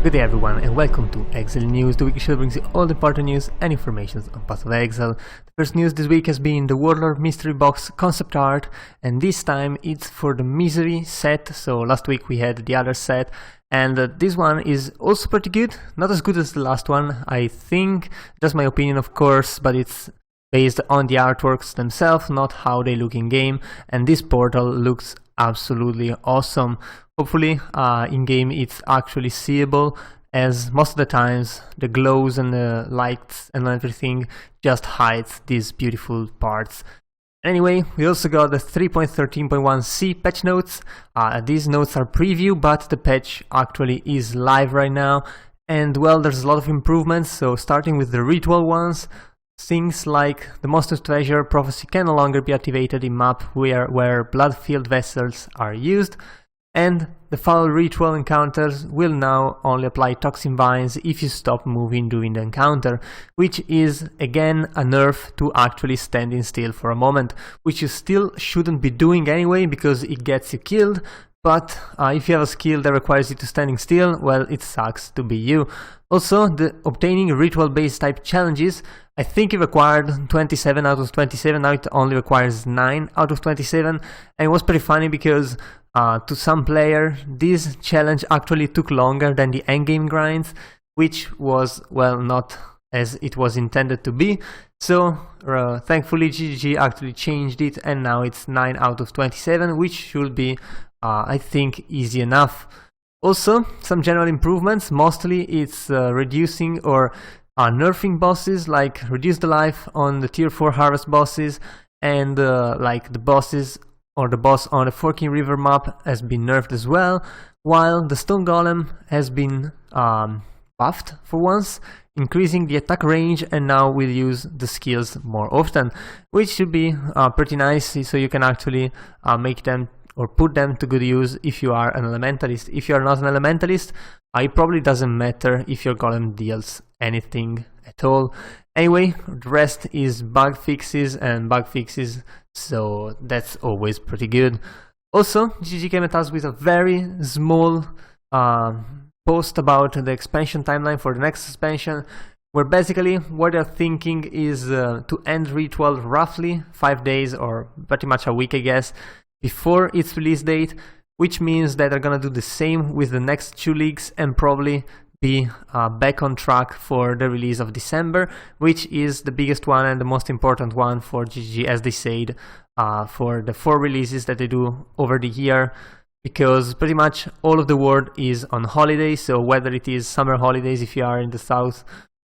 Good day everyone and welcome to Exile News, the weekly show that brings you all the important news and information on Path of Exile. The first news this week has been the Warlord Mystery Box concept art, and this time it's for the Misery set. So last week we had the other set, and this one is also pretty good. Not as good as the last one, I think. That's my opinion, of course, but it's based on the artworks themselves, not how they look in game, and this portal looks absolutely awesome. Hopefully in game it's actually seeable, as most of the times the glows and the lights and everything just hides these beautiful parts. Anyway, we also got the 3.13.1c patch notes. These notes are preview, but the patch actually is live right now, and well, there's a lot of improvements. So starting with the ritual ones, things like the Monster's Treasure prophecy can no longer be activated in map where blood-filled vessels are used, and the foul ritual encounters will now only apply toxin vines if you stop moving during the encounter, which is again a nerf to actually standing still for a moment, which you still shouldn't be doing anyway because it gets you killed. But if you have a skill that requires you to standing still, well, it sucks to be you. Also, the obtaining ritual-based type challenges, I think it required 27 out of 27, now it only requires 9 out of 27, and it was pretty funny because to some player, this challenge actually took longer than the endgame grinds, which was, well, not as it was intended to be. So thankfully GGG actually changed it, and now it's 9 out of 27, which should be I think easy enough. Also, some general improvements. Mostly it's reducing or nerfing bosses, like reduce the life on the tier 4 harvest bosses, and like the bosses or the boss on the Forking River map has been nerfed as well, while the Stone Golem has been buffed for once, increasing the attack range, and now we'll use the skills more often, which should be pretty nice, so you can actually make them or put them to good use if you are an elementalist. If you are not an elementalist, it probably doesn't matter if your golem deals anything at all. Anyway, the rest is bug fixes and bug fixes, so that's always pretty good. Also, GG came at us with a very small post about the expansion timeline for the next expansion, where basically what they're thinking is to end Ritual roughly 5 days or pretty much a week, I guess, before its release date, which means that they're gonna do the same with the next 2 leagues and probably be back on track for the release of December, which is the biggest one and the most important one for GG, as they said, for the 4 releases that they do over the year, because pretty much all of the world is on holiday. So whether it is summer holidays if you are in the south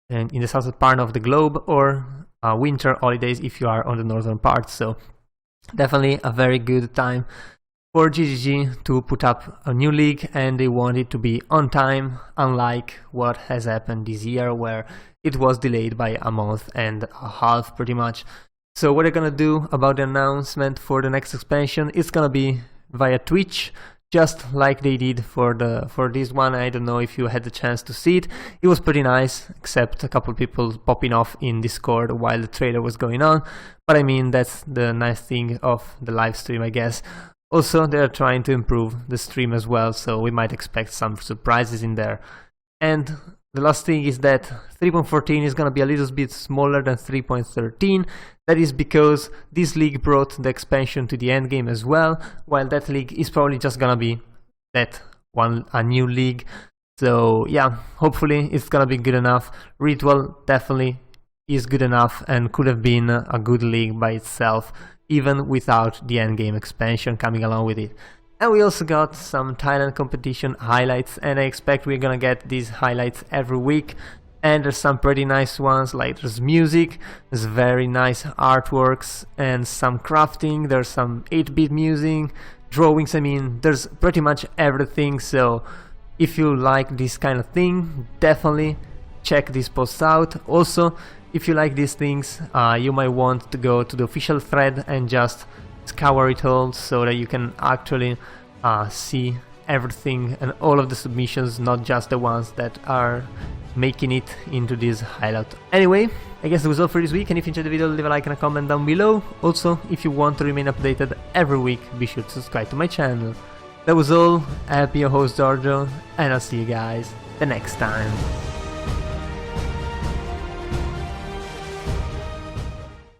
and in the southern part of the globe, or winter holidays if you are on the northern part. So definitely a very good time for GGG to put up a new league, and they want it to be on time, unlike what has happened this year where it was delayed by a month and a half pretty much. So what they're gonna do about the announcement for the next expansion, it's gonna be via Twitch, just like they did for this one. I don't know if you had the chance to see it. It was pretty nice, except a couple people popping off in Discord while the trailer was going on. But I mean, that's the nice thing of the live stream, I guess. Also, they're trying to improve the stream as well, so we might expect some surprises in there. And the last thing is that 3.14 is gonna be a little bit smaller than 3.13. That is because this league brought the expansion to the endgame as well, while that league is probably just gonna be that one, a new league. So yeah, hopefully it's gonna be good enough. Ritual definitely is good enough and could have been a good league by itself, even without the endgame expansion coming along with it. And we also got some Thailand competition highlights, and I expect we're gonna get these highlights every week. And there's some pretty nice ones, like there's music, there's very nice artworks, and some crafting, there's some 8-bit music, drawings, I mean, there's pretty much everything. So if you like this kind of thing, definitely check these posts out. Also, if you like these things, you might want to go to the official thread and just scour it all so that you can actually see everything and all of the submissions, not just the ones that are making it into this highlight. Anyway, I guess that was all for this week, and if you enjoyed the video, leave a like and a comment down below. Also, if you want to remain updated every week, be sure to subscribe to my channel. That was all. I'll be your host Giorgio, and I'll see you guys the next time.